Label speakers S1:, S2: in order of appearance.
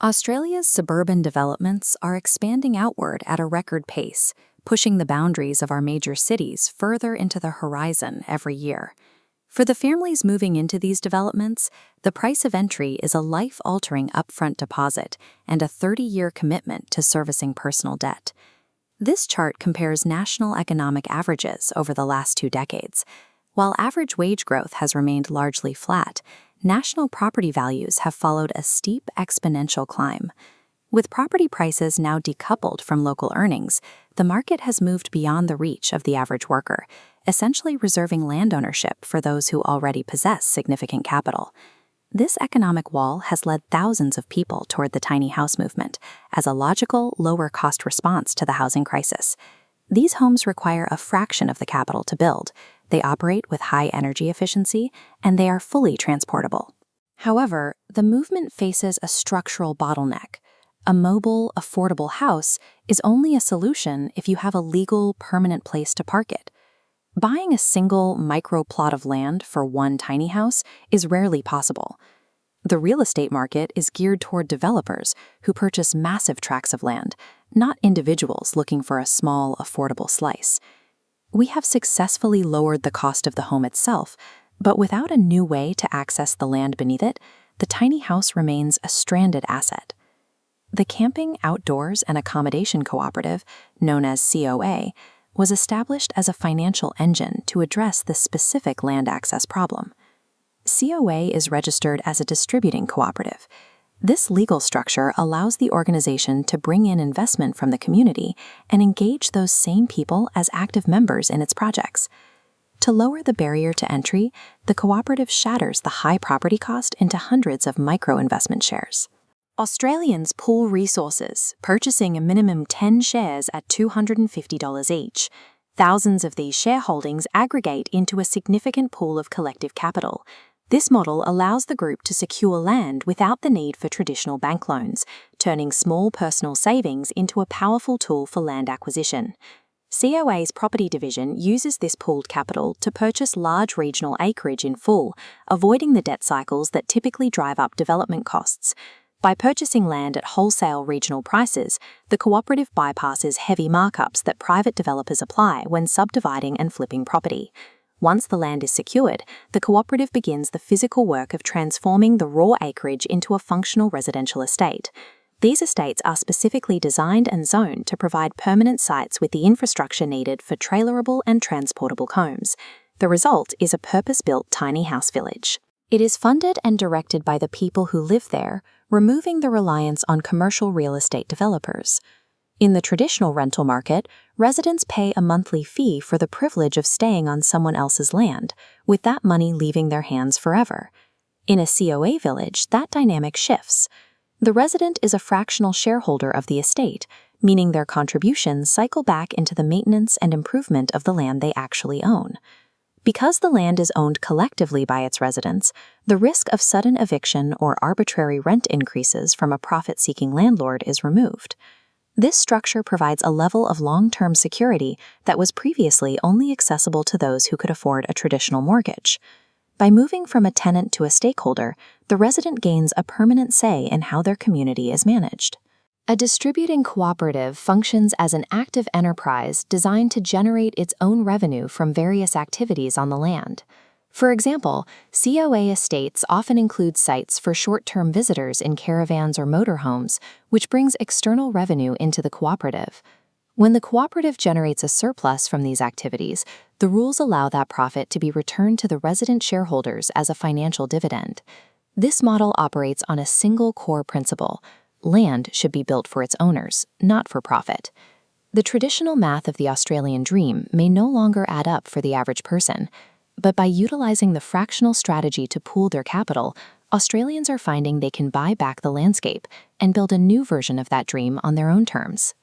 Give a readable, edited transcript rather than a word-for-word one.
S1: Australia's suburban developments are expanding outward at a record pace, pushing the boundaries of our major cities further into the horizon every year. For the families moving into these developments, the price of entry is a life-altering upfront deposit and a 30-year commitment to servicing personal debt. This chart compares national economic averages over the last 2 decades. While average wage growth has remained largely flat, national property values have followed a steep exponential climb. With property prices now decoupled from local earnings, the market has moved beyond the reach of the average worker, essentially reserving land ownership for those who already possess significant capital. This economic wall has led thousands of people toward the tiny house movement as a logical, lower-cost response to the housing crisis. These homes require a fraction of the capital to build. They operate with high energy efficiency, and they are fully transportable. However, the movement faces a structural bottleneck. A mobile, affordable house is only a solution if you have a legal, permanent place to park it. Buying a single micro plot of land for one tiny house is rarely possible. The real estate market is geared toward developers who purchase massive tracts of land, not individuals looking for a small, affordable slice. We have successfully lowered the cost of the home itself, but without a new way to access the land beneath it, the tiny house remains a stranded asset. The Camping, Outdoors, and Accommodation Cooperative, known as COA, was established as a financial engine to address this specific land access problem. COA is registered as a distributing cooperative. This legal structure allows the organization to bring in investment from the community and engage those same people as active members in its projects. To lower the barrier to entry, the cooperative shatters the high property cost into hundreds of micro-investment shares. Australians pool resources, purchasing a minimum 10 shares at $250 each. Thousands of these shareholdings aggregate into a significant pool of collective capital. This model allows the group to secure land without the need for traditional bank loans, turning small personal savings into a powerful tool for land acquisition. COA's property division uses this pooled capital to purchase large regional acreage in full, avoiding the debt cycles that typically drive up development costs. By purchasing land at wholesale regional prices, the cooperative bypasses heavy markups that private developers apply when subdividing and flipping property. Once the land is secured, the cooperative begins the physical work of transforming the raw acreage into a functional residential estate. These estates are specifically designed and zoned to provide permanent sites with the infrastructure needed for trailerable and transportable homes. The result is a purpose-built tiny house village. It is funded and directed by the people who live there, removing the reliance on commercial real estate developers. In the traditional rental market, residents pay a monthly fee for the privilege of staying on someone else's land, with that money leaving their hands forever. In a COA village, that dynamic shifts. The resident is a fractional shareholder of the estate, meaning their contributions cycle back into the maintenance and improvement of the land they actually own. Because the land is owned collectively by its residents, the risk of sudden eviction or arbitrary rent increases from a profit-seeking landlord is removed. This structure provides a level of long-term security that was previously only accessible to those who could afford a traditional mortgage. By moving from a tenant to a stakeholder, the resident gains a permanent say in how their community is managed. A distributing cooperative functions as an active enterprise designed to generate its own revenue from various activities on the land. For example, COA estates often include sites for short-term visitors in caravans or motorhomes, which brings external revenue into the cooperative. When the cooperative generates a surplus from these activities, the rules allow that profit to be returned to the resident shareholders as a financial dividend. This model operates on a single core principle: land should be built for its owners, not for profit. The traditional math of the Australian dream may no longer add up for the average person, but by utilizing the fractional strategy to pool their capital, Australians are finding they can buy back the landscape and build a new version of that dream on their own terms.